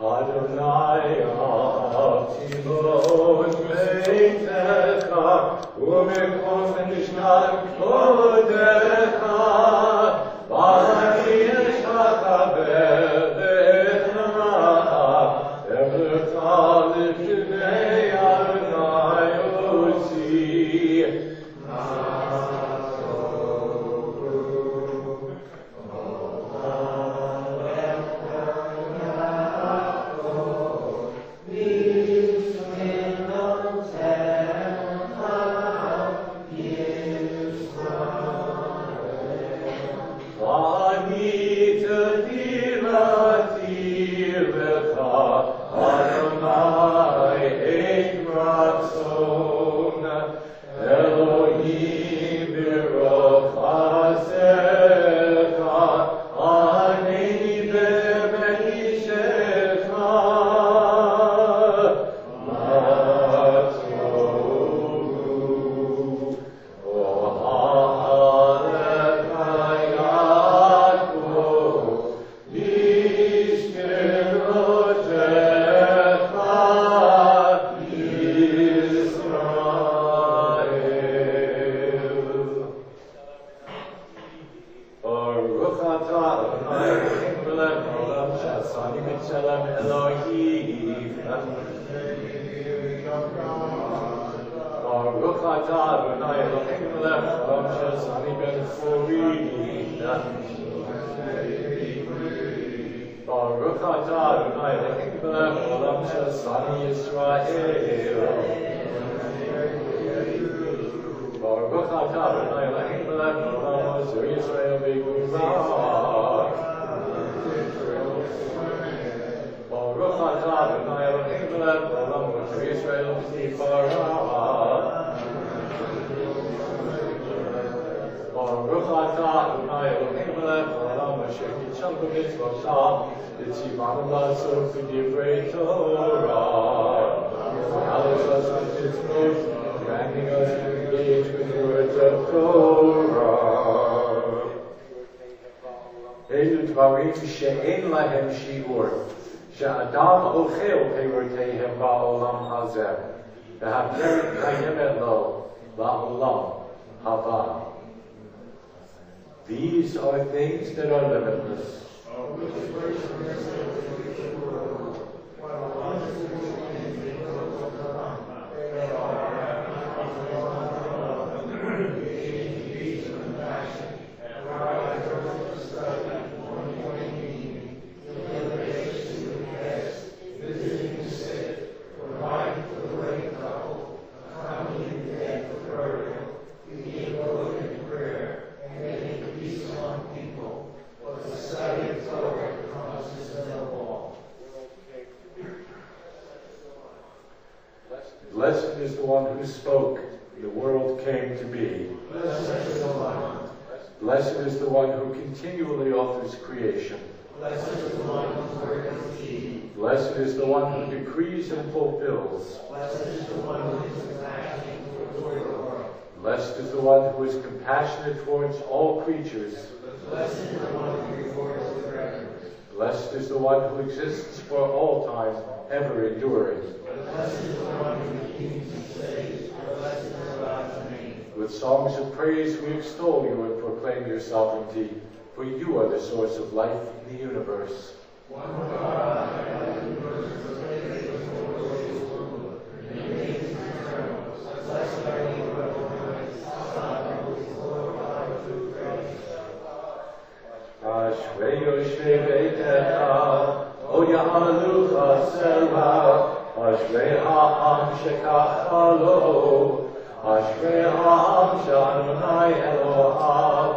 Adonai Avtimon Beitecha Umekom Nishnak Kodecha B'Hani Eshata Be'Becha Ebercha L'Pnei Adonai Otzi שאין להם שיעור, שאדם אוכל פירותיהם בעולם הזה, והקרן קיימת לו לעולם הבא. These are things that are limitless. Blessed is the one who spoke, the world came to be. Blessed is the one who continually offers creation. Blessed is the one whose work is deed. Blessed is the one who decrees and fulfills. Blessed is the one who is compassionate toward the world. Blessed is the one who is compassionate towards all creatures. Blessed is the one who rewards the reverence. Blessed is the one who exists for all time, ever enduring. Blessed is the one who redeems and saves. Blessed is God's name. With songs of praise we extol you and proclaim your sovereignty, for you are the source of life in the universe. One God, the universe is created before his rule. Your name is eternal. Blessed are you, Adonai, Son, who is glorified through grace. Ashrei yoshvei beitecha, o ya'alucha selva, Ashrei ha'am shekacha lo, Ashrei ha'am she'Adonai Elohav.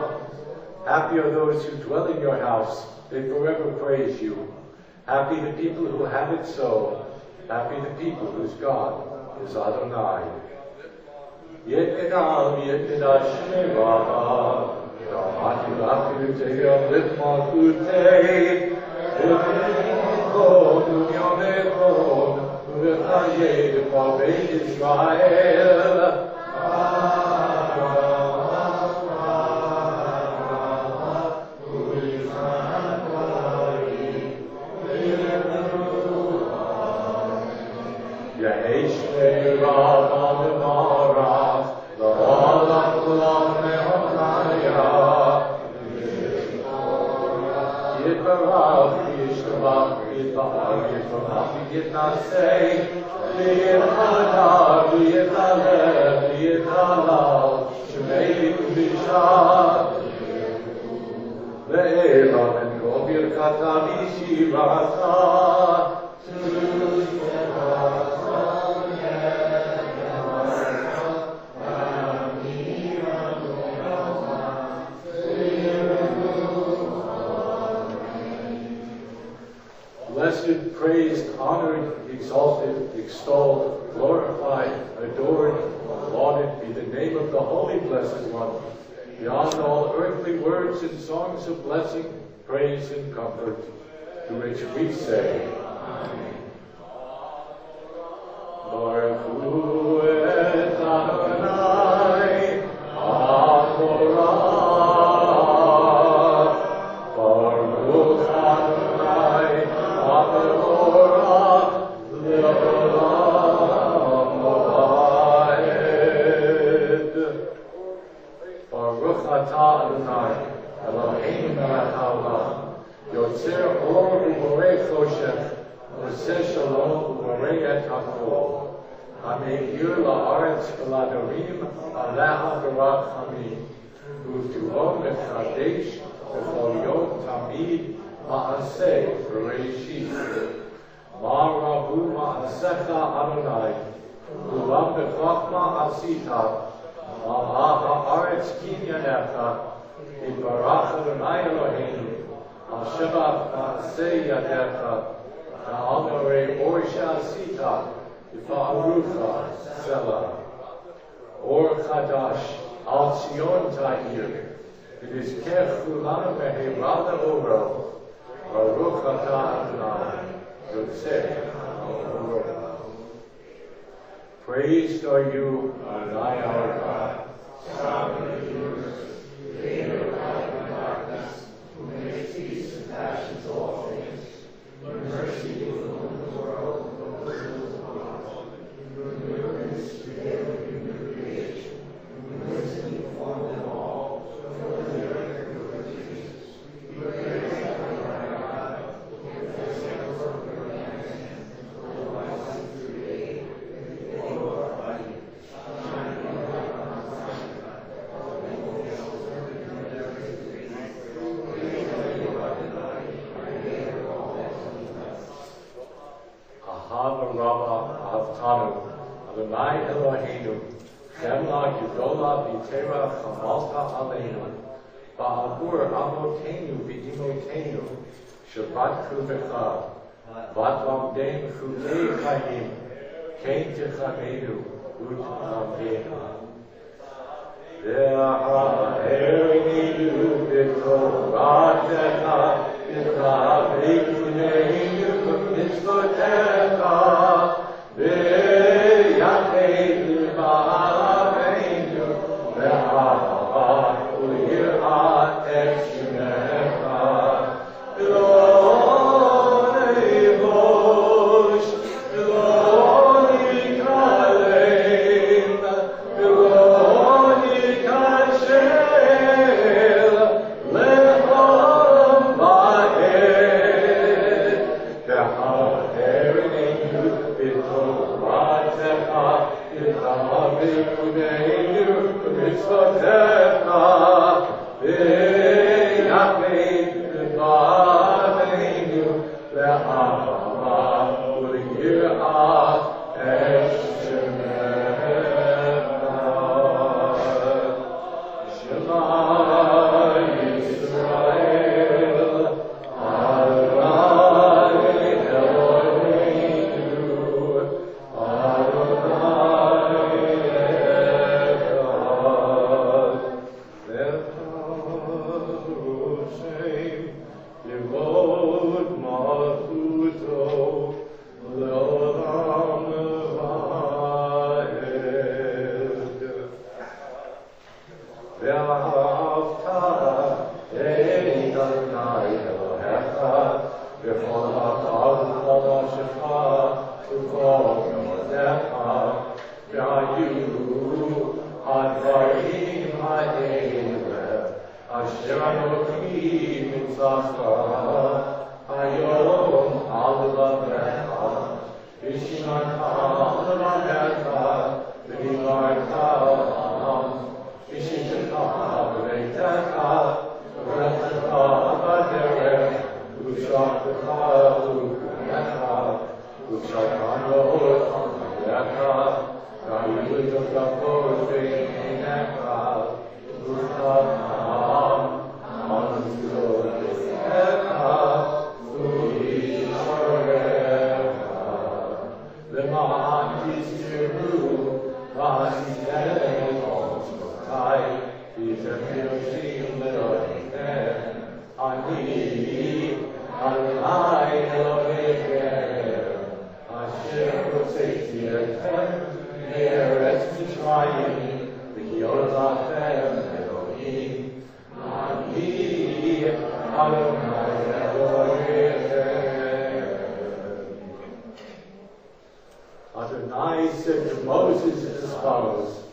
Happy are those who dwell in your house, they forever praise you. Happy the people who have it so. Happy the people whose God is Adonai. Yetnam yetnasheva, Ramati lachiruteyam litmalkutei, U'nimchod u'yomechod, U'v'chayed b'Beit Israel. Blessed, praised, honored, exalted, extolled, glorified, adored, lauded be the name of the Holy Blessed One, beyond all earthly words and songs of blessing, praise, and comfort, to which we say, Amen. Baruch hu et Adonai, Atorah, Baruch Adonai, Atorah, Le'olam Va'ed. Baruch atah Adonai, Eloheinu melech haolam, Yotzer or u'borei choshech, Oseh shalom u'borei et hakol. Hameir la'aretz v'ladorim aleha v'rachamim. U'tu'om v'chadesh v'chol yom tamid ma'aseh v'reishit. Ma'rabu ma'asecha Adonai. U'lam b'chachma asita. Ma'ah ha'aretz kinyanecha. Yibarach Adonai Eloheinu. Al-Shabbat ma'aseh yadecha. Na'amorei or she'asita. Va'arucha Selah. Or Kaddish Al Sion Tahir. It is Kech Kulanu Meheirada Oro. Baruch atah Adonai. Yotzei Oro. Praised are you, Adonai our God. Sovereign and universe, creator of light and darkness, who makes peace and fashions all things. Your mercy you alone the world and those who your goodness together with your new creation. Your wisdom you formed them all, fill the earth with your riches. You created my God, who confess the work of your hands, and for the life you create, and they glorify you. Shine your light on us, all people shall serve you in their victory. Praise are you, Adonai, creator of all that is blessed. Ahav Rabbah Avtanu, Adonai Eloheinu, Chemla Gedola B'Tera Chamalta Aleinu, Ba'avur Amotenu V'Imotenu, Shabbat Kuvecha, Vatlamdem Chutei Chaim, Kein Techamenu, Ut Amdena. Ve'ahaerinu B'Toratecha, V'Taveikuneinu B'Mitzvotecha, Ve'yacheinu Ba'aveinu, Ve'ahava U'yir'at et Shemecha, V'lonei Bosh, V'lonei Kalem, V'lonei Kashel, Le'olam Va'ed. Ve'ahaerinu B'Toratecha, V'Taveikuneinu B'Mitzvotecha, Ve'yacheinu Ba'aveinu, Ve'ahava U'yir'at et Shemecha. Shema Yisrael, Adonai Eloheinu, Adonai Echad. Le'Hashem Yevod Malchuto. Adonai said to Moses as follows.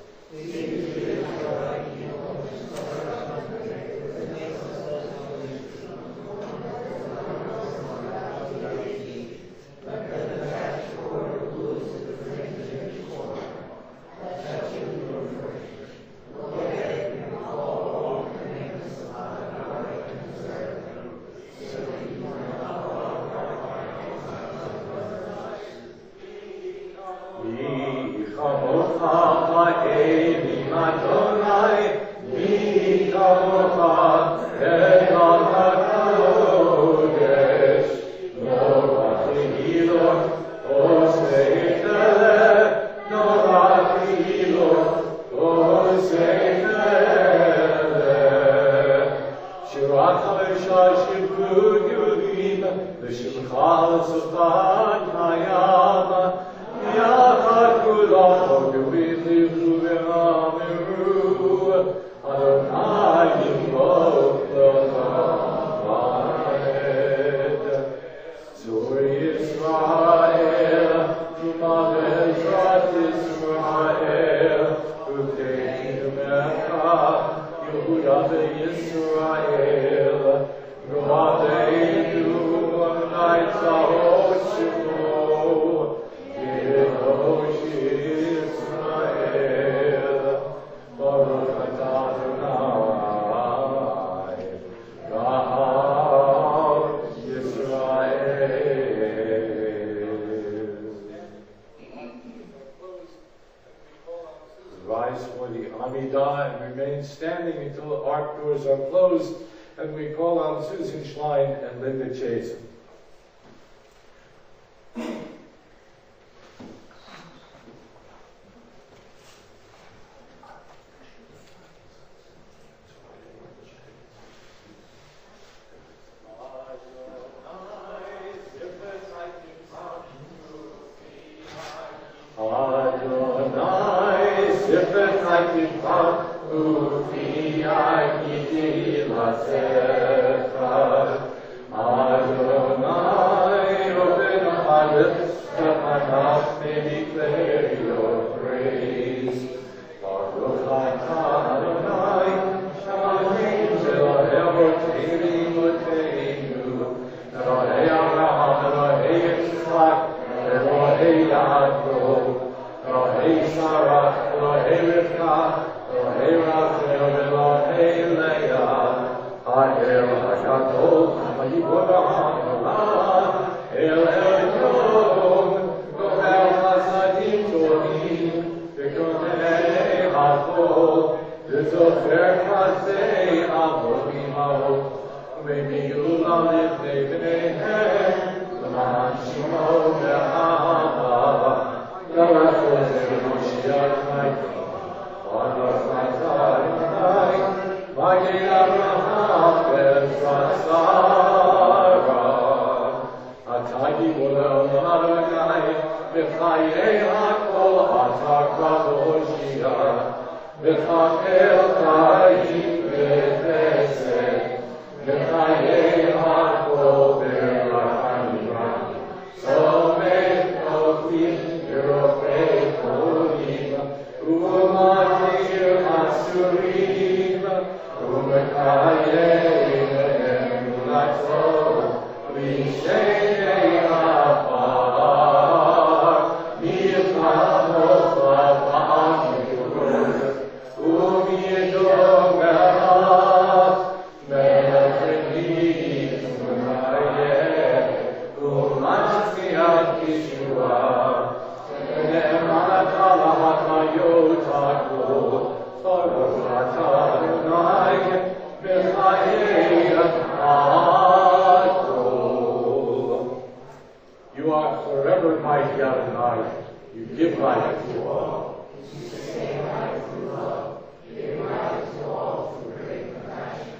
You are forever mighty Adonai. You give life to all. You sustain life through love. You give life to all through great compassion.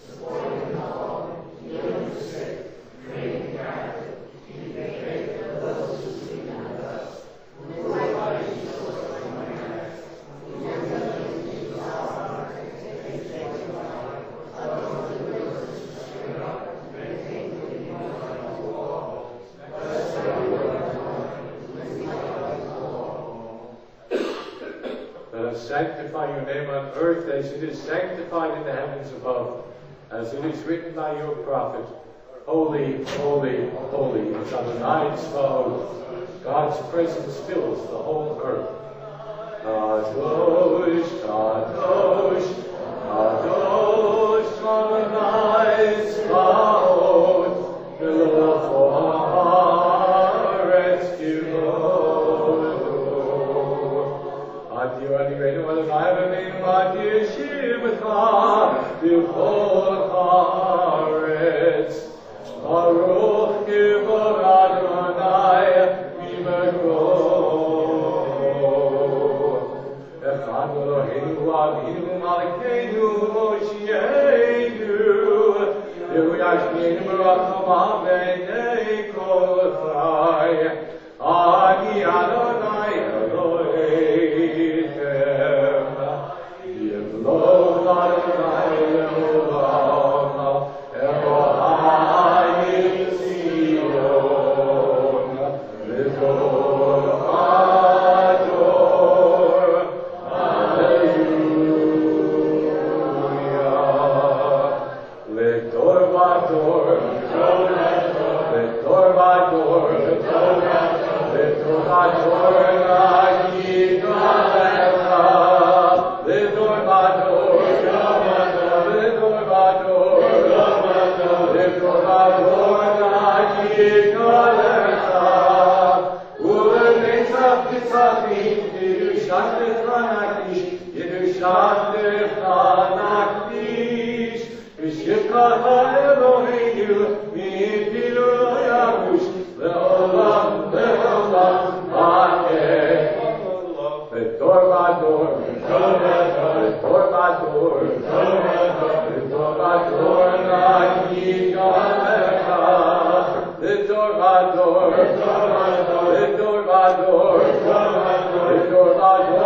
Supporting the fallen, healing the sick, creating the captive, keeping faith of those who sleep in the dust. Who glorify Jesus from my hands. Who give them to Jesus honor. They sanctify. Alone delivers to straight up. Maintain the union of all. Blessed are you, Let us sanctify your name on earth as it is sanctified in the heavens above, as it is written by your prophet. Holy, holy, holy is Adonai Tzvaot. God's presence fills the whole earth. Kadosh, Kadosh, Kadosh, Adonai Tzvaot. V'lo haaretz kivod. Ati ani reinu Adonai v'meinu ati yeshivcha b'chol haaretz. Baruch kivod Adonai v'mekro. Echad Eloheinu Avinu Malkeinu Moshienu. Yehu yashmeinu b'rachamav v'nei kol chai. Ani Adonai Elohim. Yevlo Adonai Leolam. Elohai Zion. V'kol Ador. Hallelujah. Lector Vador. Lector Vador. Lector Vador.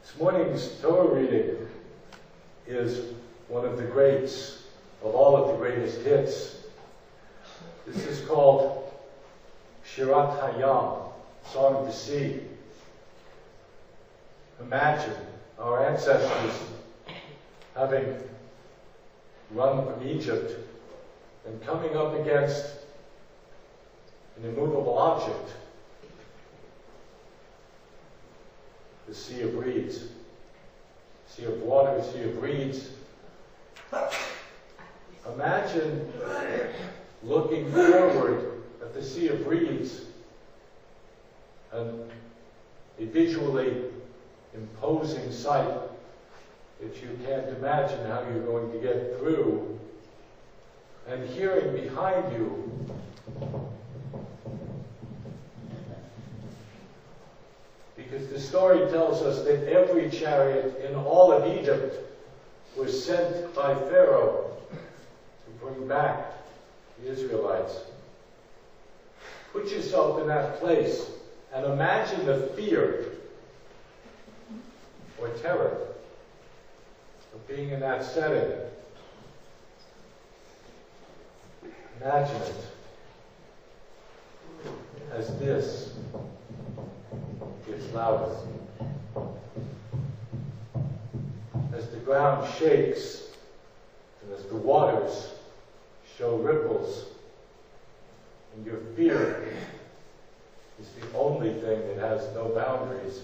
This morning's Torah reading is one of the greats of all of the greatest hits. This is called Shirat Hayam, Song of the Sea. Imagine our ancestors having run from Egypt and coming up against an immovable object, the Sea of Reeds, sea of water, sea of reeds. Imagine looking forward at the Sea of Reeds and a visually imposing sight that you can't imagine how you're going to get through, and hearing behind you because the story tells us that every chariot in all of Egypt was sent by Pharaoh to bring back the Israelites. Put yourself in that place and imagine the fear or terror of being in that setting. Imagine it as this gets louder, as the ground shakes and as the waters show ripples, and your fear is the only thing that has no boundaries.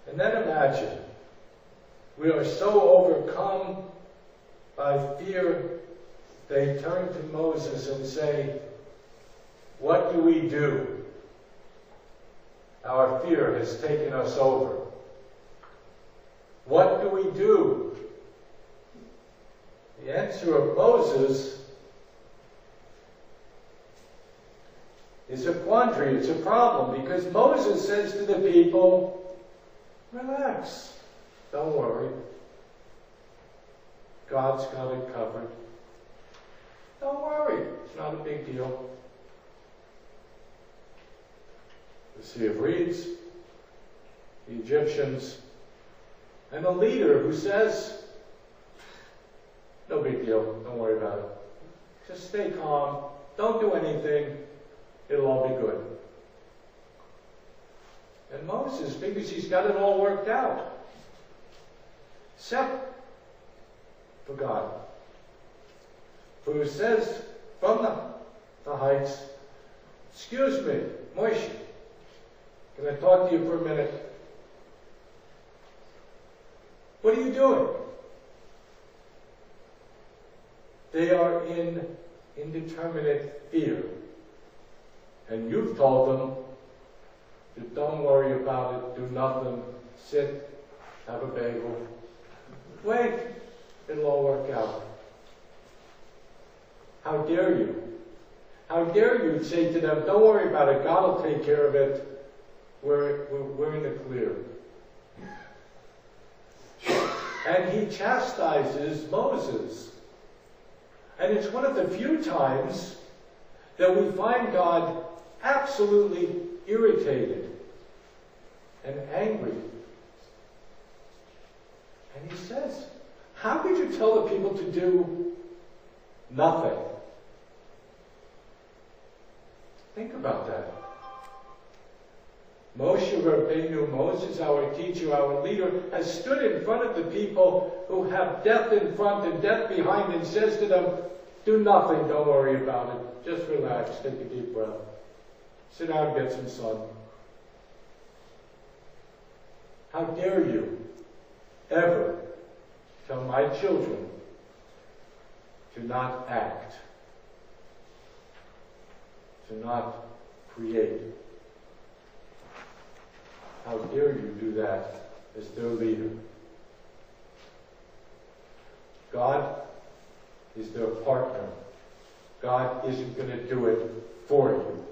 And then imagine we are so overcome by fear, they turn to Moses and say, "What do we do? Our fear has taken us over. What do we do?" The answer of Moses is a quandary, it's a problem, because Moses says to the people, "Relax, don't worry. God's got it covered. Don't worry, it's not a big deal." The Sea of Reeds, the Egyptians, and a leader who says, "No big deal, don't worry about it. Just stay calm, don't do anything, it'll all be good." And Moses figures he's got it all worked out, except for God, who says from the heights, "Excuse me, Moshe, can I talk to you for a minute? What are you doing?" They are in indeterminate fear. And you've told them to don't worry about it, do nothing, sit, have a bagel. Wait, it'll all work out. How dare you? How dare you say to them, "Don't worry about it, God will take care of it. We're in the clear." And he chastises Moses. And it's one of the few times that we find God absolutely irritated and angry. And he says, "How could you tell the people to do nothing. Think about that. Moshe Rabbeinu, Moses, our teacher, our leader, has stood in front of the people who have death in front and death behind and says to them, do nothing, don't worry about it. Just relax, take a deep breath. Sit down, get some sun. How dare you ever tell my children to not act, to not create? How dare you do that as their leader? God is their partner. God isn't going to do it for you.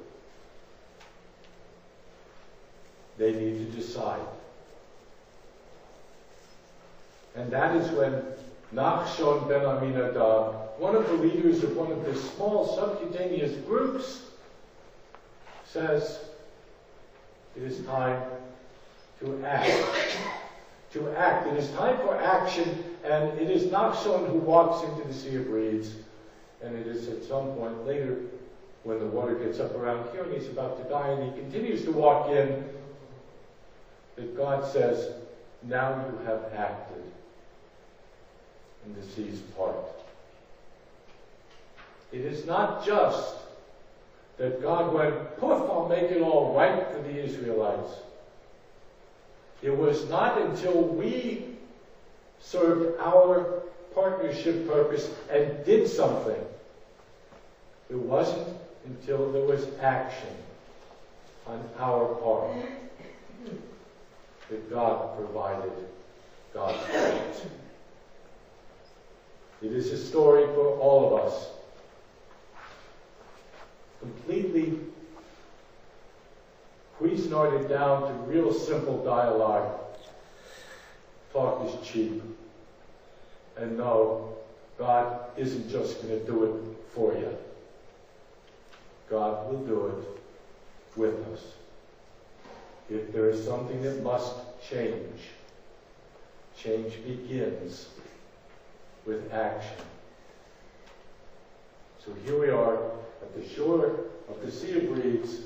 They need to decide. And that is when Nachshon ben Aminadab, one of the leaders of one of the small subcutaneous groups, says, it is time to act. To act. It is time for action, and it is Nachshon who walks into the Sea of Reeds. And it is at some point later, when the water gets up around here and he's about to die, and he continues to walk in, that God says, now you have acted. And the seas part. It is not just that God went, poof, I'll make it all right for the Israelites. It was not until we served our partnership purpose and did something. It wasn't until there was action on our part that God provided God's grace. It is a story for all of us. Completely Cuisinarted down to real simple dialogue. Talk is cheap. And no, God isn't just going to do it for you. God will do it with us. If there is something that must change, change begins with action. So here we are at the shore of the Sea of Reeds,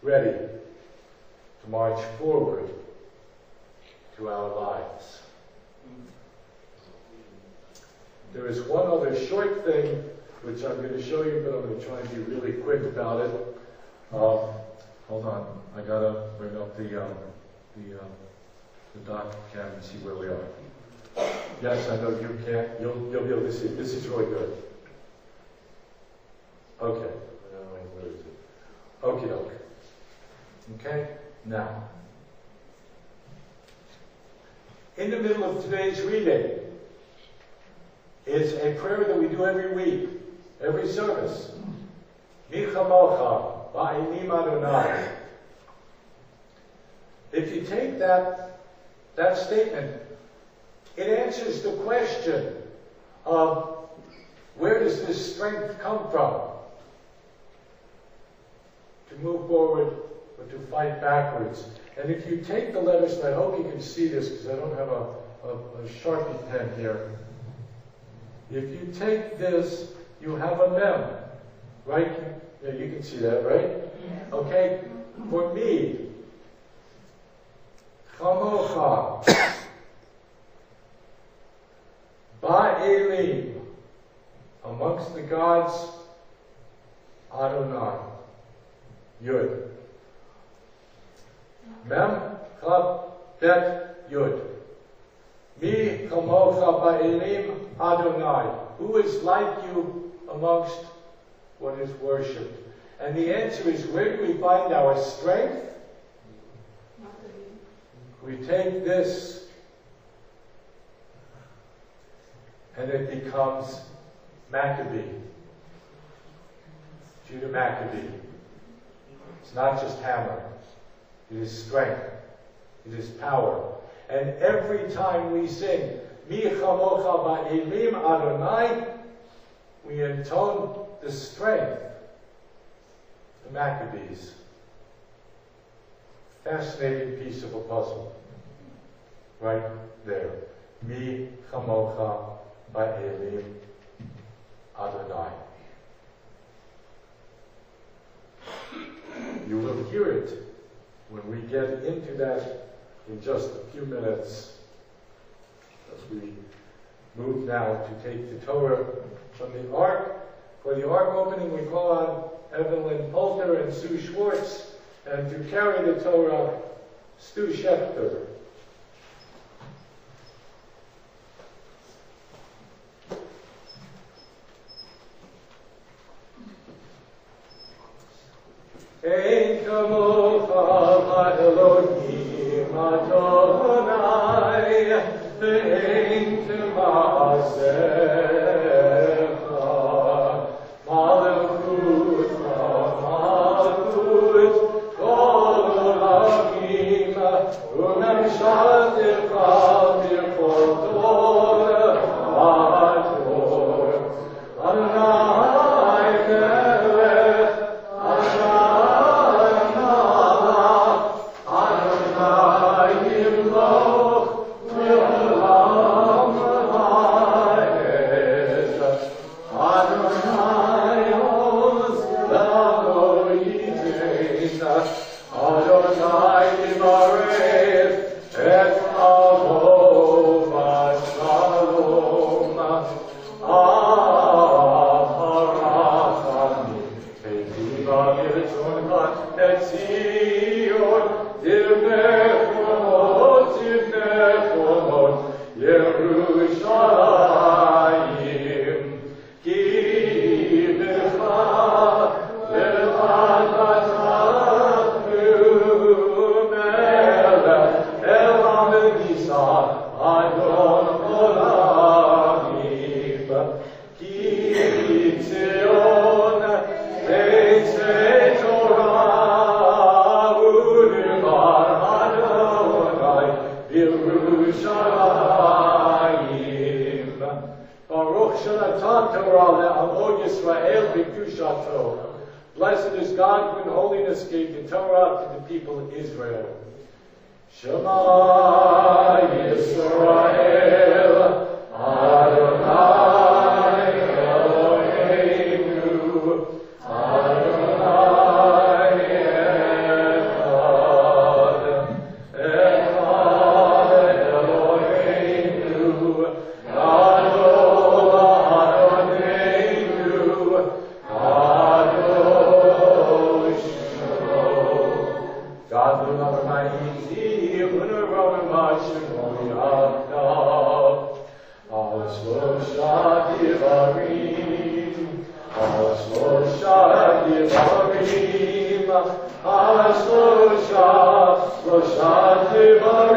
ready to march forward to our lives. There is one other short thing which I'm going to show you, but I'm going to try and be really quick about it. Hold on, I gotta bring up the doc cam and see where we are. Yes, I know you can't. You'll be able to see it. This is really good. Okay. Where is it? Okie doke. Okay. Now, in the middle of today's reading is a prayer that we do every week, every service. Mi chamocha ba'enim Adonai. If you take that statement, it answers the question of where does this strength come from? To move forward or to fight backwards. And if you take the letters, and I hope you can see this because I don't have a Sharpie pen here. If you take this, you have a mem, right? Yeah, you can see that, right? Okay? For me, chamocha, ba'elim, amongst the gods, Adonai, Yud. Mem, Chav, Bet, Yud. Mi chamocha ba'elim Adonai. Who is like you amongst what is worshipped? And the answer is, where do we find our strength? We take this and it becomes Maccabee. Judah Maccabee. It's not just hammer. It is strength. It is power. And every time we sing, Mi chamocha ba'elim Adonai, we intone the strength of the Maccabees. Fascinating piece of a puzzle. Right there. Mi chamocha Ba'elim Adonai. You will hear it when we get into that in just a few minutes, as we move now to take the Torah from the Ark. For the Ark opening, we call on Evelyn Polter and Sue Schwartz, and to carry the Torah, Stu Schechter. Ein kamocha Elohim Adonai, ve'ein t'ma'asecha, malachut malachut, kol olamim, u'memshaltecha b'kol dor v'dor. Adonai melech, Blessed is God who in holiness gave the Torah to the people of Israel. Shema Yisrael, Adonai Eloheinu, Adonai Echad, Echad Eloheinu,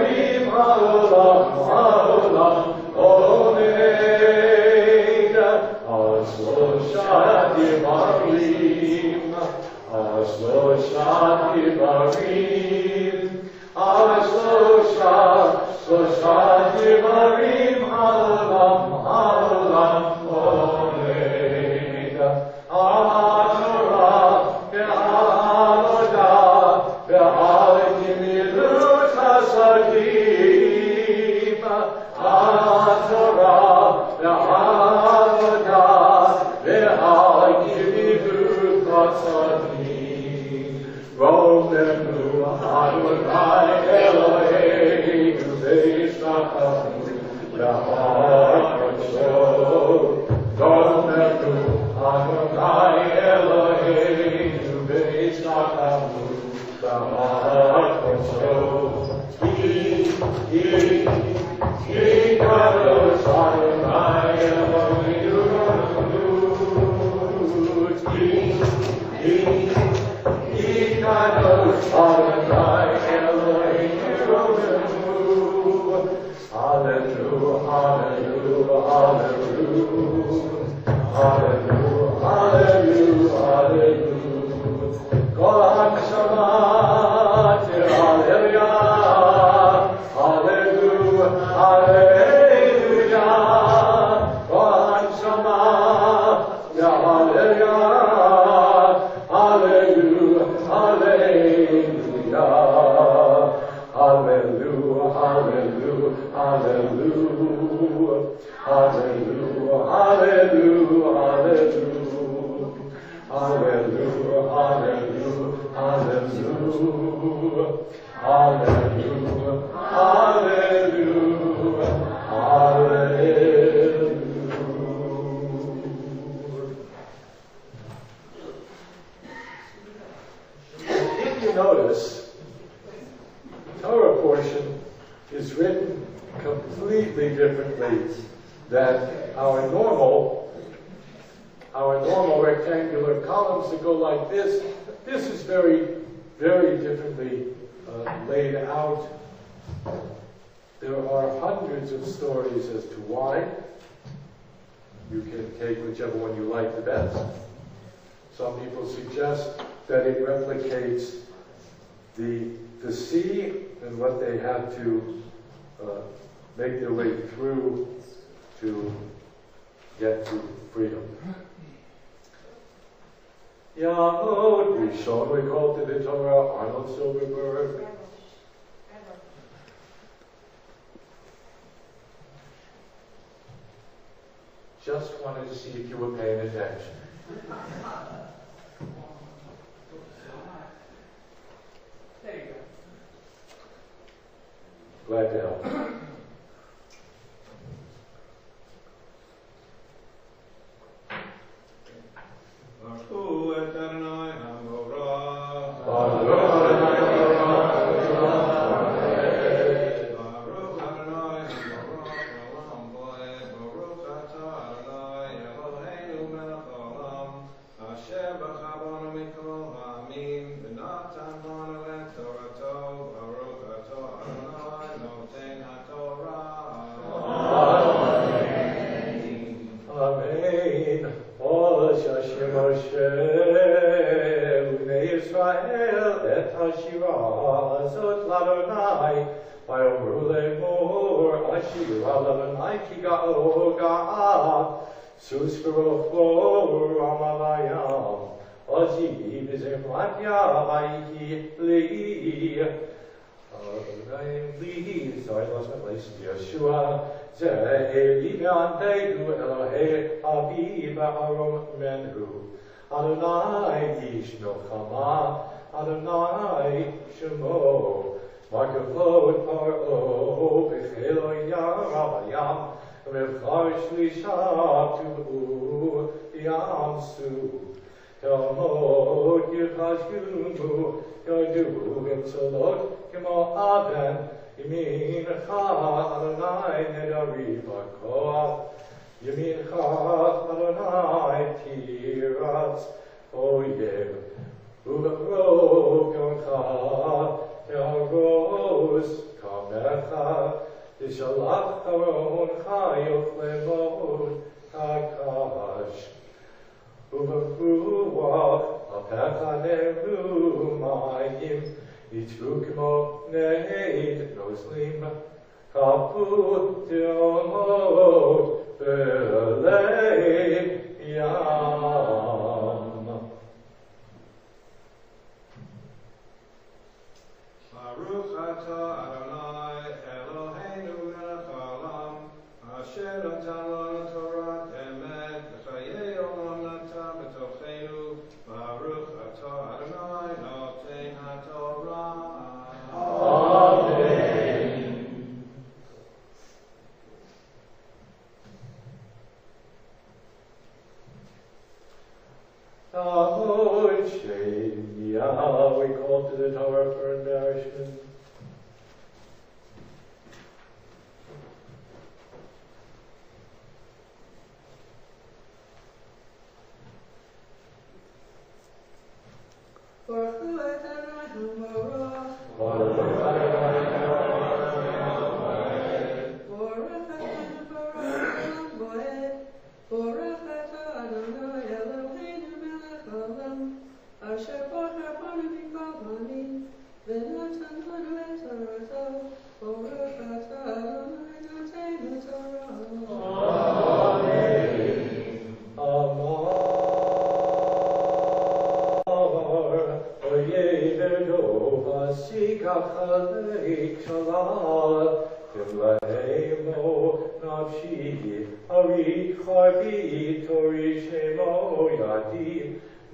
Hallelujah, hallelujah, hallelujah. Hallelujah, hallelujah, hallelujah. If you notice, the Torah portion is written completely differently than our normal rectangular columns that go like this. This is very, very differently laid out. There are hundreds of stories as to why. You can take whichever one you like the best. Some people suggest that it replicates the sea and what they had to make their way through to get to freedom. Yahod Rishon, we call to the Torah, Arnold Silverberg. Just wanted to see if you were paying attention. There you go. Glad to help. Sorry, I lost my place. Yeshua, Ze'eli Me'anteinu Elohei Aviva Arom Menhu. Adonai Ishno Chama, Adonai Shemo. Markavod Paro, Bechelo Yarabayam, Rechar Shlishatu Yamsu. Yamod Yechashkumu, Yadu Vimsalot, Kemo Aben, Yemincha Adonai Nedari Bakoach, Yemincha Adonai Tiratz Oyeb, Uberok Yoncha, Yaros Kamecha, Yishalach Aron Chayoch Lemod Hakash, Uberruach Apecha Neru Mayim, Yitzrukmo Neid Noslim, Kaput Yomod Belei Yam. Baruch atah Adonai Eloheinu melech haolam, asher natan lanu Torah emet, v'chayei olam natan b'tocheinu. Baruch atah Adonai noten haTorah. Amen. Ahod Sheyah, we call to the Torah for nourishment.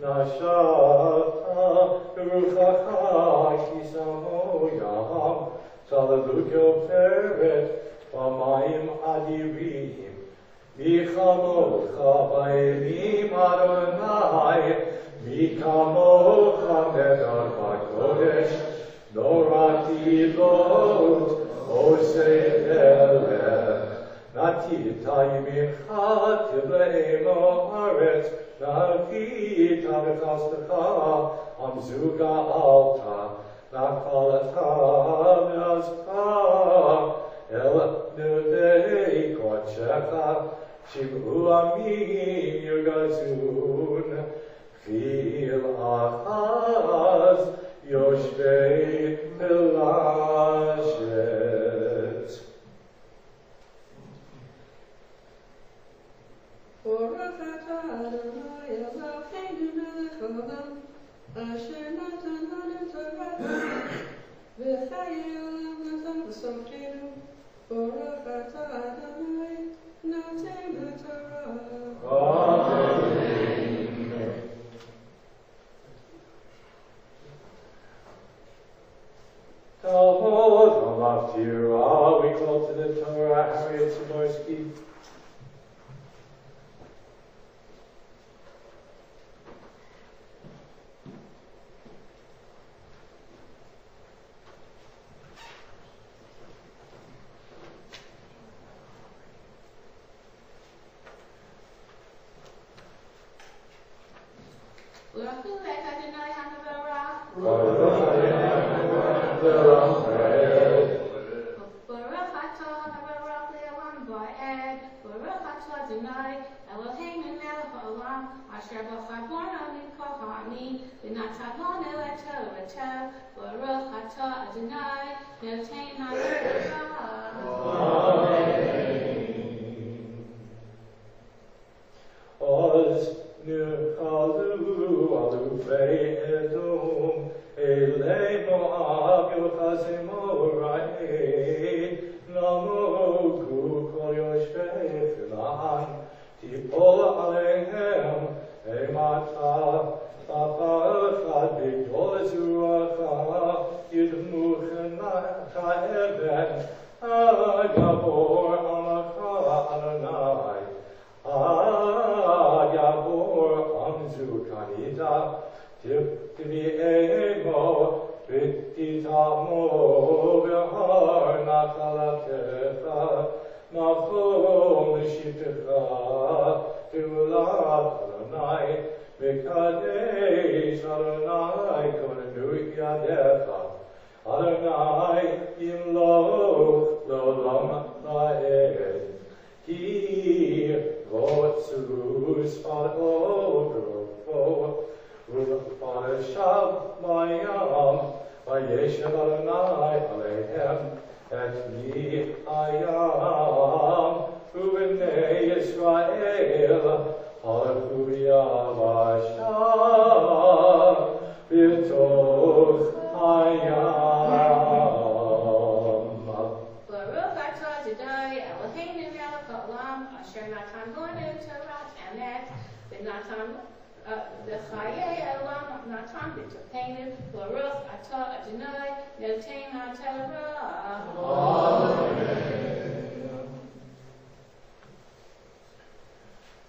Nashata Beruchacha Kisamoyam, Talalukyo Peret, Vamayim Adirim, Michamocha Ba'elim Adonai, Mikamocha Nedar Ba'kodesh, Norati Lot, Osei Eleh, Natita Yimicha Tibleimo Aretz, Navita V'chastecha, Amzuga Alta, Nakalata Nazpa, El Nevei Kochecha, Shivu Amin Yugazun, Chil Achaz, Yoshvei Melashet. We call to the Torah, Harriet Zamorsky.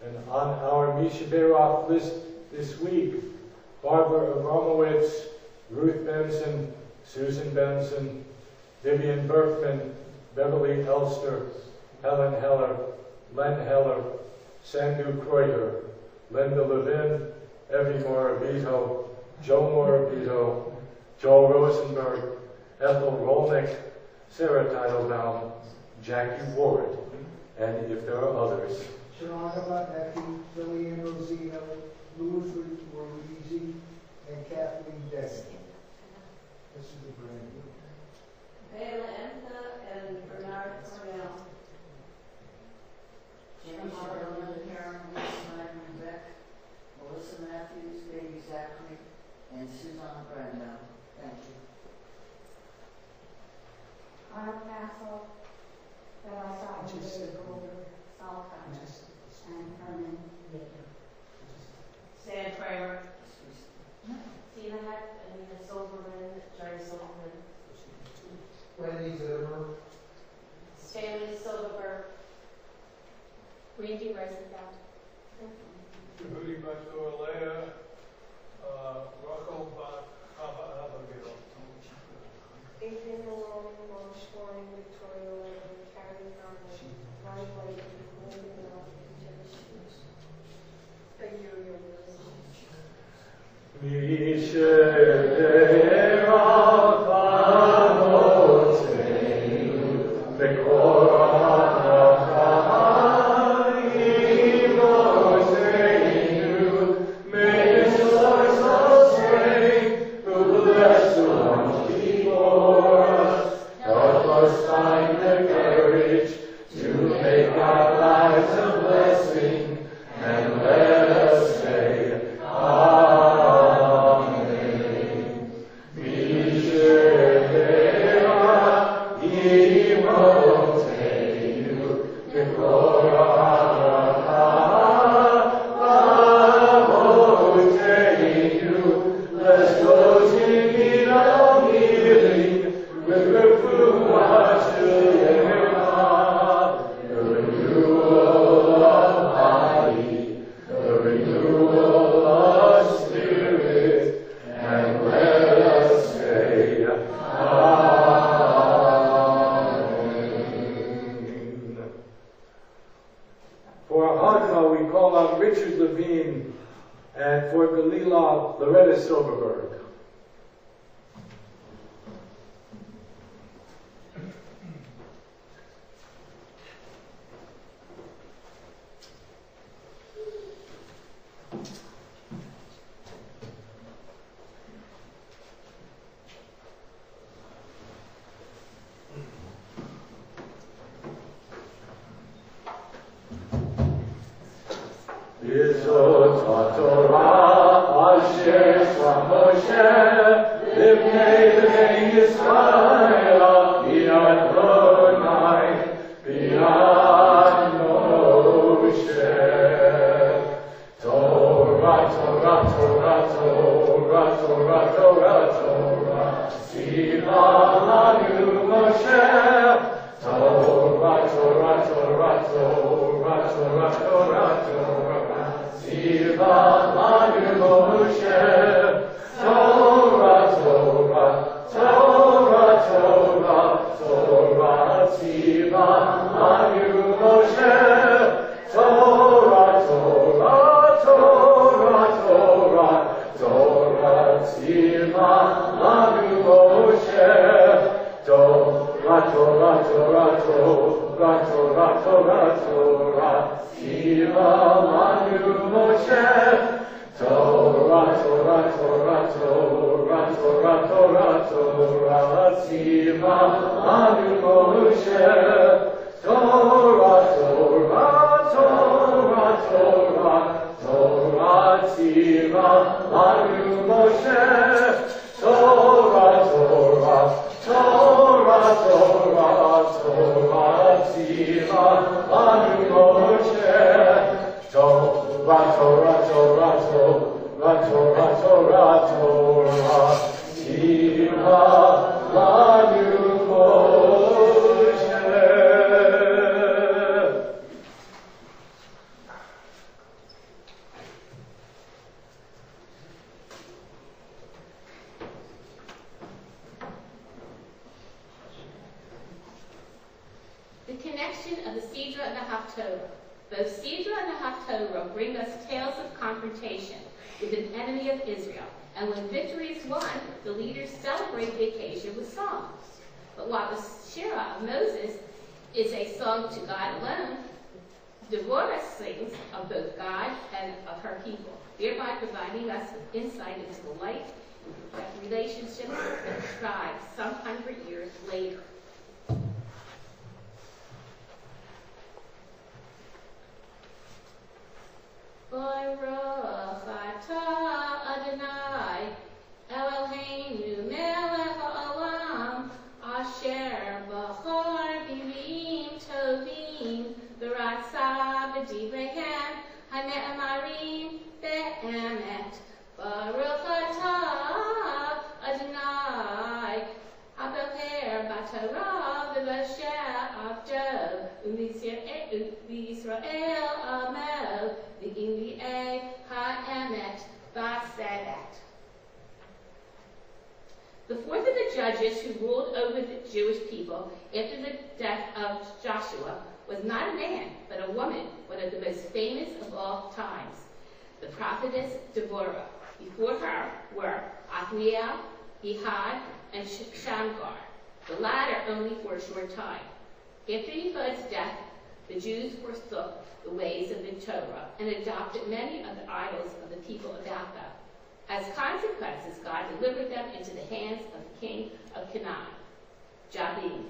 And on our Mishaberach list this week, Barbara Abramowitz, Ruth Benson, Susan Benson, Vivian Berkman, Beverly Elster, Helen Heller, Len Heller, Sandu Kreuter, Linda Levin, Evie Morabito, Joe Morabito, Joel Rosenberg, Ethel Rolnick, Sarah Teitelbaum, Jackie Ward, and if there are others. Shanagama, Becky, Lillian Rosino, Louis Ruizi, and Kathleen Destiny. This is the brand new. Bela Emka and Bernard Cornell. Jim Harlan, Karen, Lisa Beck, Melissa Matthews, Baby Zachary, and Suzanne Brenda. Thank you. Arnold Castle, Bella Sutton, David Golder, Saul Cummins, and Herman Baker. Stan Kramer. Tina Heck and us who launch before us. Help us find the courage to make our lives a blessing, and let us say, Amen. Be sure they are, He won't take you before let's go singing of healing with the fruit of the renewal of body, the renewal of spirit, and let us say, Amen. For Hanukkah, we call out Richard Levine, and for Galila, Loretta Silverberg. Torah, Asher Moshe, Livnei Bnei Yisrael, B'yad Adonai, B'yad Moshe. Torah, Torah, Torah, Torah, Torah, Torah, Torah, Tziva lanu Moshe. Torah, Torah, Torah, Torah, Torah, Torah, Torah, Tziva lanu Moshe. Torah, Torah, Torah, Torah, Torah, Tziva lanu Moshe. Torah, Torah, Torah, Torah, Torah, Tziva lanu Moshe. Torah, Torah, Torah, Torah, Torah, Torah, Torah, Tziva lanu Moshe. Torah, Torah, Torah, Torah, Torah, Torah, Torah, Tziva lanu Moshe. Torah, Torah, Torah, Torah, Torah, Tziva lanu Moshe. Torah, Torah, Torah, Torah, Torah, Tziva lanu Moshe. Torah, Torah, Torah, Torah, Torah, Torah, Torah, Tziva lanu Moshe. The connection of the Sidra and the Haftorah. Both Sidra and the Haftorah bring us tales of confrontation with an enemy of Israel, and when victory is won, the leaders celebrate the occasion with songs. But while the Shirah of Moses is a song to God alone, Deborah sings of both God and of her people, thereby providing us with insight into the life and relationships that describe some 100 years later. Baruch atah Adonai, Eloheinu melech ha'olam, asher b'chor birim tovim, v'ratza b'divreihem, hane'emarim be'emet. Baruch atah Adonai, habocher b'torah v'vasher avdo, u'Yisrael amo, v'imli'eh ha'emet ba'sedet. The fourth of the judges who ruled over the Jewish people after the death of Joshua was not a man, but a woman, one of the most famous of all times, the prophetess Deborah. Before her were Othniel, Ehud, and Shamgar, the latter only for a short time. After Ehud's death, the Jews forsook the ways of the Torah and adopted many of the idols of the people about them. As consequences, God delivered them into the hands of the king of Canaan, Jabin,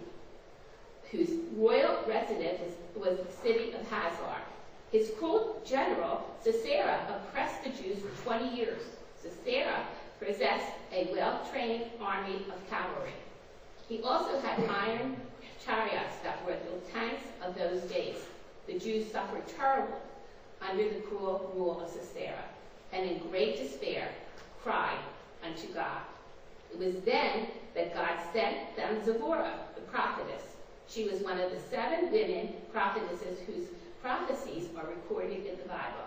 whose royal residence was the city of Hazor. His cruel general, Sisera, oppressed the Jews for 20 years. Sisera possessed a well-trained army of cavalry. He also had iron chariots that were the tanks of those days. The Jews suffered terribly under the cruel rule of Sisera, and in great despair cried unto God. It was then that God sent them Deborah, the prophetess. She was one of the 7 women prophetesses whose prophecies are recorded in the Bible.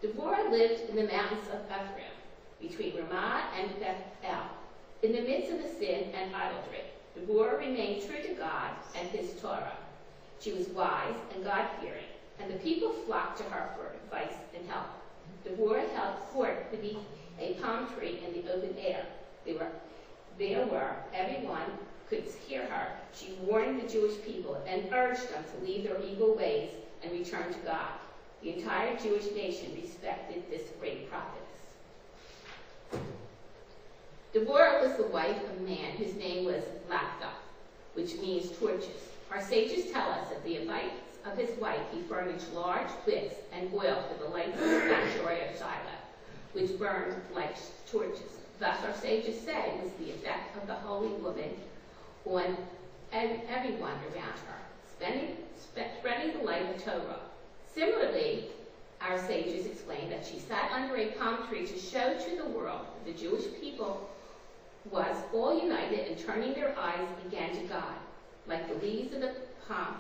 Deborah lived in the mountains of Ephraim, between Ramah and Bethel, in the midst of the sin and idolatry. Deborah remained true to God and his Torah. She was wise and God-fearing, and the people flocked to her for advice and help. Deborah held court beneath a palm tree in the open air. There were everyone could hear her. She warned the Jewish people and urged them to leave their evil ways and return to God. The entire Jewish nation respected this great prophetess. Deborah was the wife of a man whose name was Laptha, which means torches. Our sages tell us that the advice of his wife, he furnished large wicks and oil for the light of the sanctuary of Shiloh, which burned like torches. Thus, our sages say, was the effect of the holy woman on everyone around her, spreading the light of Torah. Similarly, our sages explain that she sat under a palm tree to show to the world that the Jewish people was all united in turning their eyes again to God, like the leaves of the palm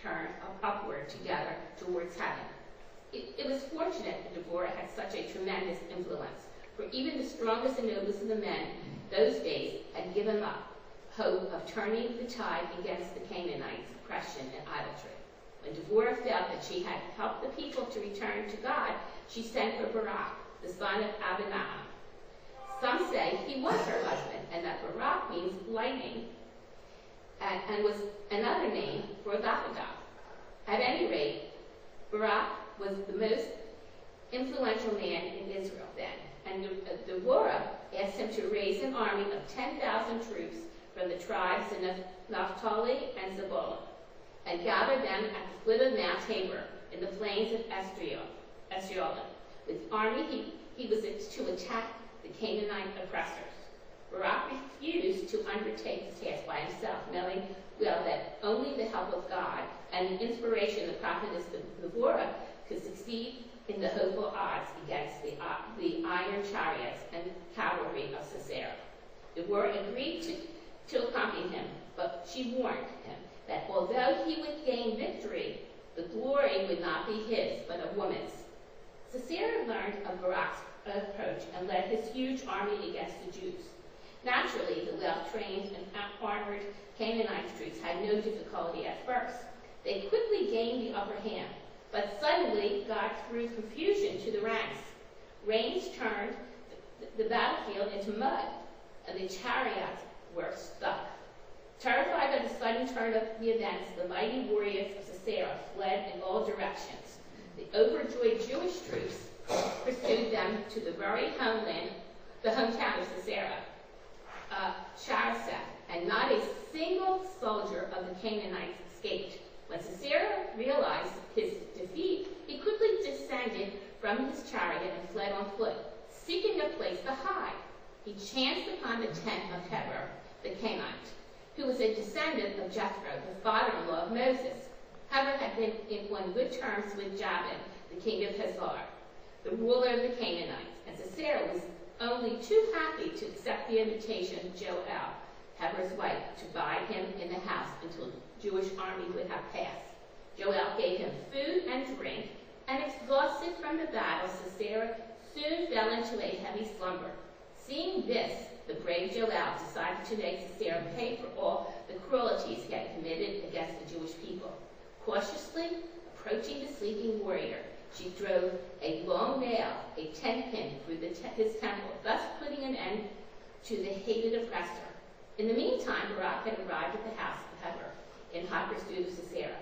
turn upward together towards heaven. It was fortunate that Deborah had such a tremendous influence, for even the strongest and noblest of the men those days had given up hope of turning the tide against the Canaanites' oppression and idolatry. When Deborah felt that she had helped the people to return to God, she sent for Barak, the son of Abinah. Some say he was her husband, and that Barak means lightning, and was another name for Lapidah. At any rate, Barak was the most influential man in Israel then, and Deborah asked him to raise an army of 10,000 troops from the tribes of Naphtali and Zebulun, and gather them at the foot of Mount Tabor in the plains of Esdraelon. With the army, he was to attack the Canaanite oppressors. Barak refused to undertake the task by himself, knowing well that only the help of God and the inspiration of the prophetess Deborah could succeed in the hopeful odds against the iron chariots and cavalry of Sisera. Deborah agreed to accompany him, but she warned him that although he would gain victory, the glory would not be his, but a woman's. Sisera learned of Barak's approach and led his huge army against the Jews. Naturally, the well-trained and armored Canaanite troops had no difficulty at first. They quickly gained the upper hand, but suddenly God threw confusion to the ranks. Rains turned the battlefield into mud, and the chariots were stuck. Terrified by the sudden turn of the events, the mighty warriors of Sisera fled in all directions. The overjoyed Jewish troops pursued them to the very homeland, the hometown of Sisera, Shareseth, and not a single soldier of the Canaanites escaped. When Sisera realized his defeat, he quickly descended from his chariot and fled on foot, seeking a place to hide. He chanced upon the tent of Heber, the Kenite, who was a descendant of Jethro, the father-in-law of Moses. Heber had been on good terms with Jabin, the king of Hazor, the ruler of the Canaanites, and Sisera was only too happy to accept the invitation of Joel, Heber's wife, to bide him in the house until the Jewish army would have passed. Joel gave him food and drink, and exhausted from the battle, Sisera soon fell into a heavy slumber. Seeing this, the brave Joel decided to make Sisera pay for all the cruelties he had committed against the Jewish people. Cautiously approaching the sleeping warrior, she drove a long nail, a 10-pin, through his temple, thus putting an end to the hated oppressor. In the meantime, Barak had arrived at the house of Heber in hot pursuit of Sisera.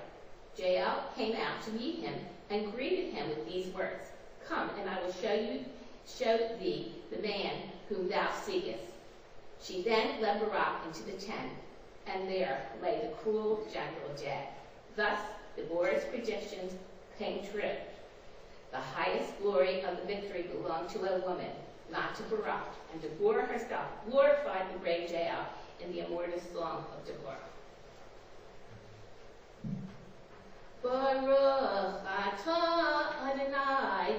Jael came out to meet him and greeted him with these words, "Come, and I will show you show thee the man whom thou seekest. She then led Barak into the tent, and there lay the cruel general dead. Thus Deborah's predictions came true. The highest glory of the victory belonged to a woman, not to Barak, and Deborah herself glorified the brave Jael in the immortal song of Deborah. Baruch atah Adonai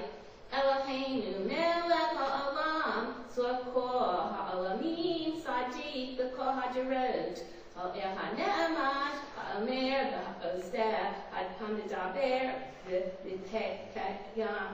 Eloheinu melech ha'olam tzorko ha'olamim sadiq b'kol hadarot ha'er ha'ne'emat ha'omer b'ha'oseh ha'pam medaber v'tekayam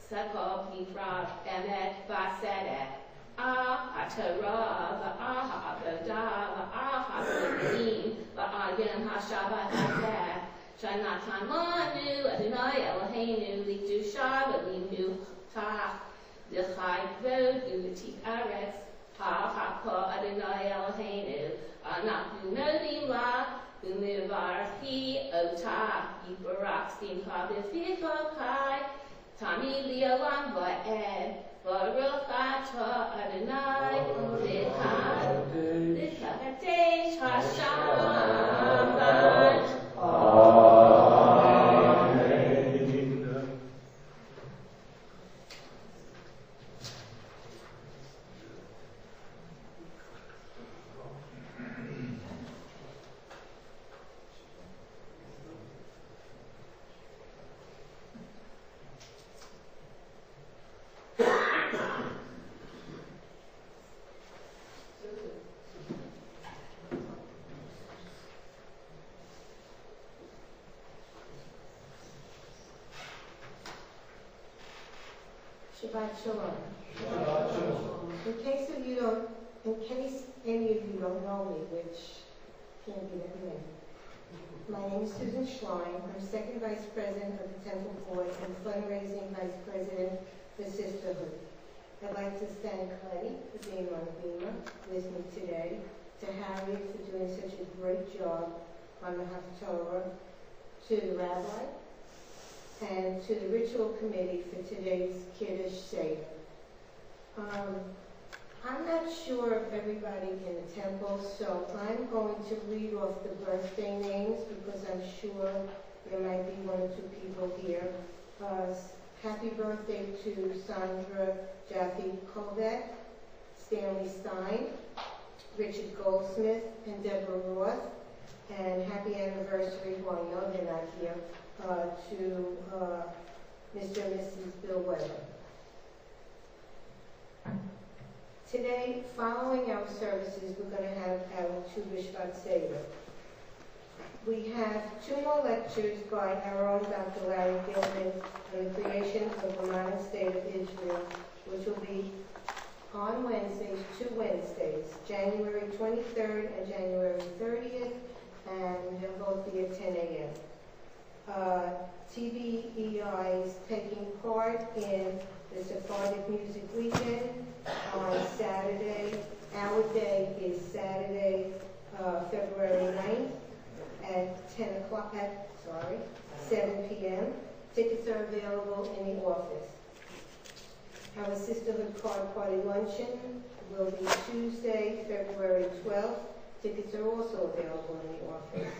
sekol pifra emet v'asedek ha'torah v'ha'avodah v'ha'alim v'ayom ha'shabbat hazeh Shanatan Lanu, Adonai Eloheinu, Likdusha, V'limnu Tach, D'chai Vod, Umatik Aretz, Ha'ko Adonai Eloheinu, Anahu Modim La, Umivarchi Otah, Yibarak Simcha B'ficho Kai, Tami Li'olam Va'ed, Baruch Atah Adonai, Kaddish Hashamat. Shabbat Shalom. In case any of you don't know me, which can't be that many, my name is Susan Schlein. I'm Second Vice President of the Temple Board and Fundraising Vice President for Sisterhood. I'd like to thank Lenny for being on Bima with me today, to Harry for doing such a great job on the Haftorah, to the Rabbi, and to the Ritual Committee for today's Kaddish Seder. I'm not sure of everybody in the temple, so I'm going to read off the birthday names because I'm sure there might be one or two people here. Happy birthday to Sandra Jaffe Colbeck, Stanley Stein, Richard Goldsmith, and Deborah Roth. And happy anniversary, well, I know they're not here, to Mr. and Mrs. Bill Weber. Today, following our services, we're going to have our Tu B'Shvat Seder. We have two more lectures by our own Dr. Larry Gilman on the creation of the modern state of Israel, which will be on Wednesdays, 2 Wednesdays, January 23rd and January 30th, and they'll both be at 10 a.m. TBEI is taking part in the Sephardic Music Weekend on Saturday. Our day is Saturday, February 9th at 7 p.m. Tickets are available in the office. Our Sisterhood Card Party Luncheon will be Tuesday, February 12th. Tickets are also available in the office.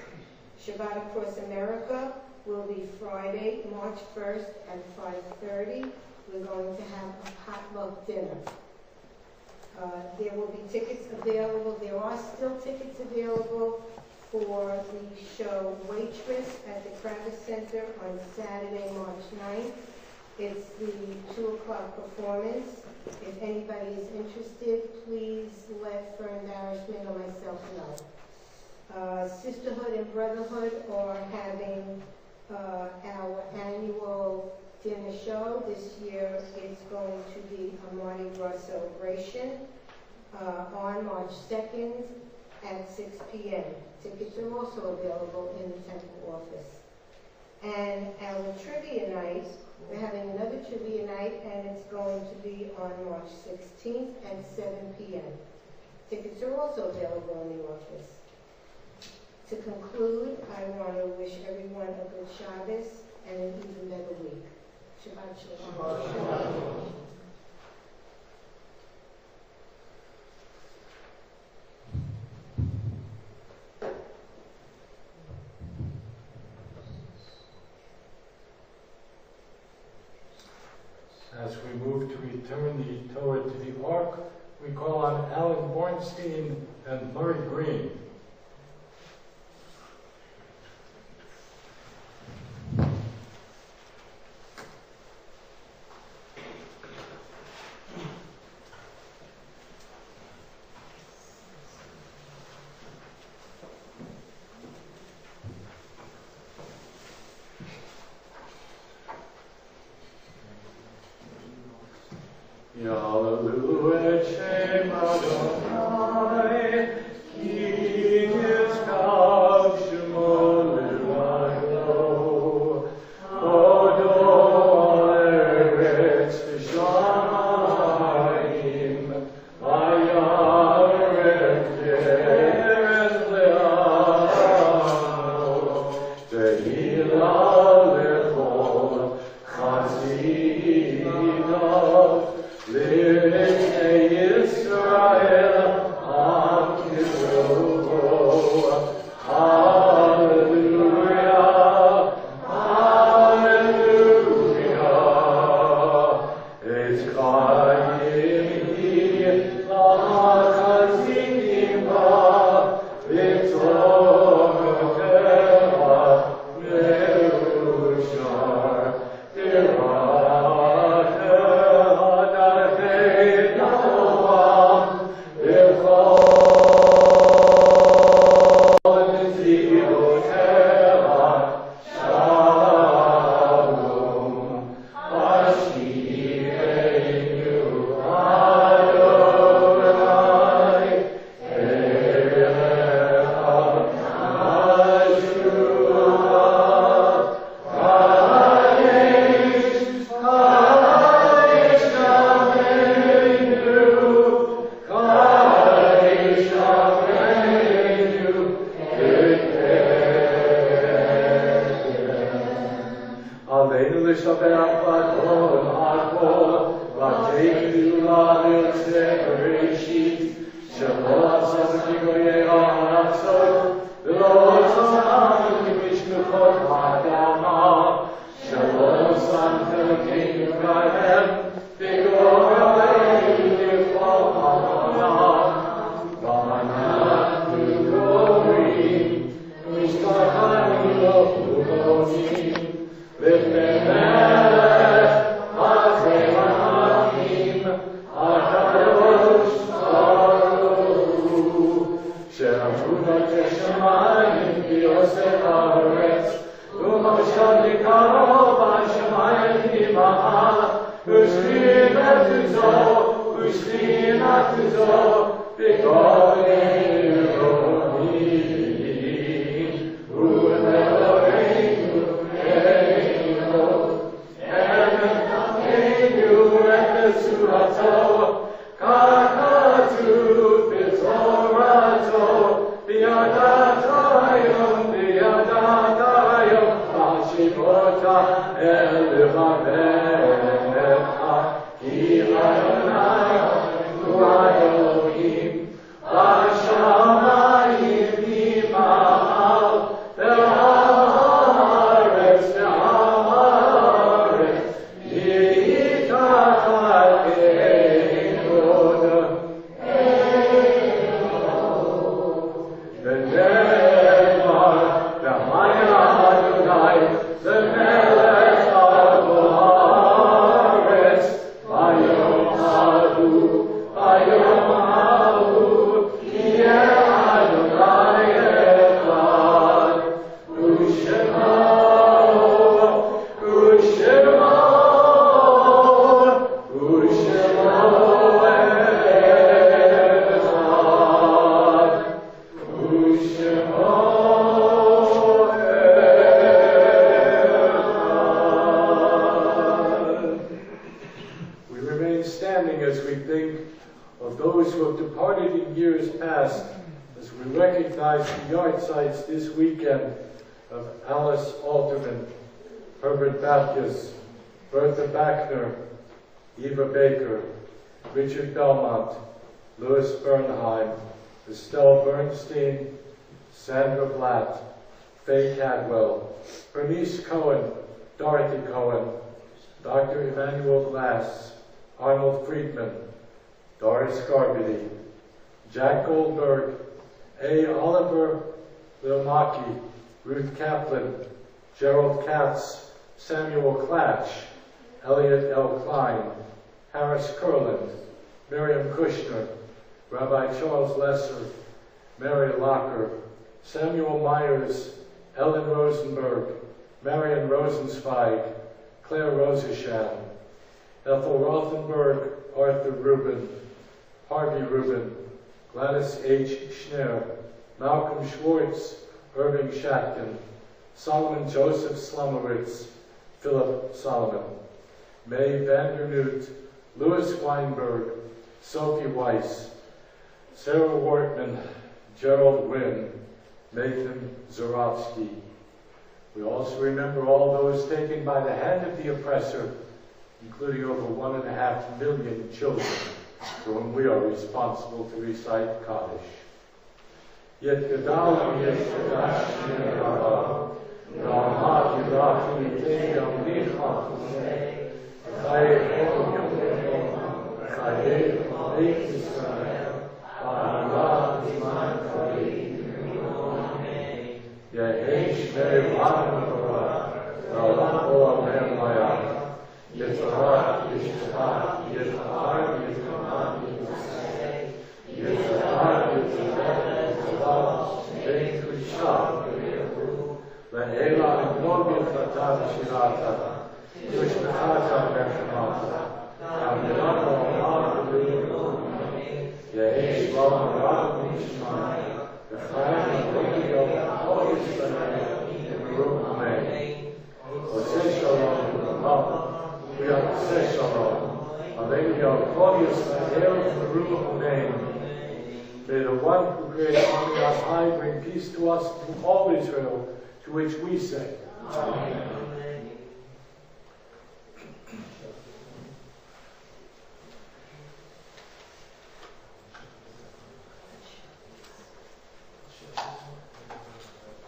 Shabbat Across America will be Friday, March 1st at 5:30. We're going to have a potluck dinner. There will be tickets available. There are still tickets available for the show Waitress at the Kravis Center on Saturday, March 9th. It's the 2 o'clock performance. If anybody is interested, please let For Embarrassment or myself know. Sisterhood and Brotherhood are having our annual dinner show. This year it's going to be a Mardi Gras celebration on March 2nd at 6 p.m. Tickets are also available in the temple office. And our trivia night, we're having another trivia night, and it's going to be on March 16th at 7 p.m. Tickets are also available in the office. To conclude, I want to wish everyone a good Shabbos and an even better week. Shabbat Shalom. and Murray Green. Hallelujah, Shem Adonai, King is God, Shemon Levayo, Odo Eretz Shamayim, Vayaret Keren Le'ano, Tehillah Lechol Chazidot, L'nei Yisrael, Am Kivrovo. Hallelujah, hallelujah. Et Chayim L'chazidim Ba, V'torah Merushar, Jack Goldberg, A. Oliver Lilmaki, Ruth Kaplan, Gerald Katz, Samuel Klatch, Elliot L. Klein, Harris Kurland, Miriam Kushner, Rabbi Charles Lesser, Mary Locker, Samuel Myers, Ellen Rosenberg, Marion Rosenzweig, Claire Rosesham, Ethel Rothenberg, Arthur Rubin, Harvey Rubin, Gladys H. Schneer, Malcolm Schwartz, Irving Shatkin, Solomon Joseph Slumowitz, Philip Solomon, May Vandernoot, Louis Weinberg, Sophie Weiss, Sarah Wortman, Gerald Wynn, Nathan Zorowski. We also remember all those taken by the hand of the oppressor, including over 1.5 million children for whom we are responsible to recite Kaddish. Yet Gadal Yet Kadash Rabba, Rama Yirachim Teyam Licham Kusei, Chayev Yom Chayev Beit Yisrael, Ha'ala Zman Karim, Yehesh Ve'evan Torah, Ra'olam Olam Mayach, Yitzhak, Yishchak, Yitzhak, Yitzhak, Yitzhak, Yitzhak, Yitzhak, Beit Rishab, Ve'ela Nogil Chatav Shirata, Yishchak Bechmata, Amilano Olam Mayach, Yehesh Lam Ram Mishmai, V'chayim V'chayim V'chayim V'chayim Oseh Shalom, we are Oseh Shalom, Aleluia, glorious V'chayim V'chayim V'chayim. May the one who created harmony on high bring peace to us and to all Israel, to which we say, Amen.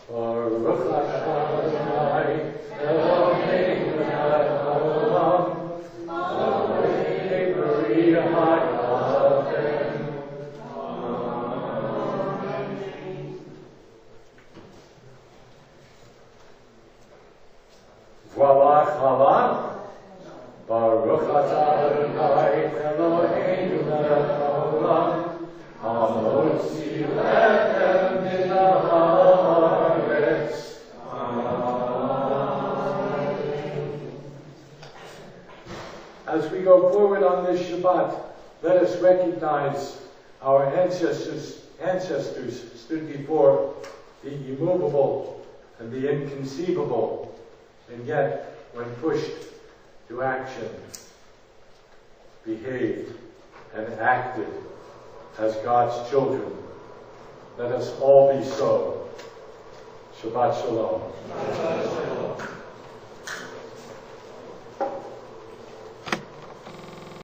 Baruch atah Adonai Eloheinu melech haolam, Elohei b'riyah ha'olam. Voila chala, Baruch atah Adonai Eloheinu melech haolam, Hamotzi lechem min haaretz. As we go forward on this Shabbat, let us recognize our ancestors stood before the immovable and the inconceivable, and yet, when pushed to action, behaved and acted as God's children. Let us all be so. Shabbat Shalom.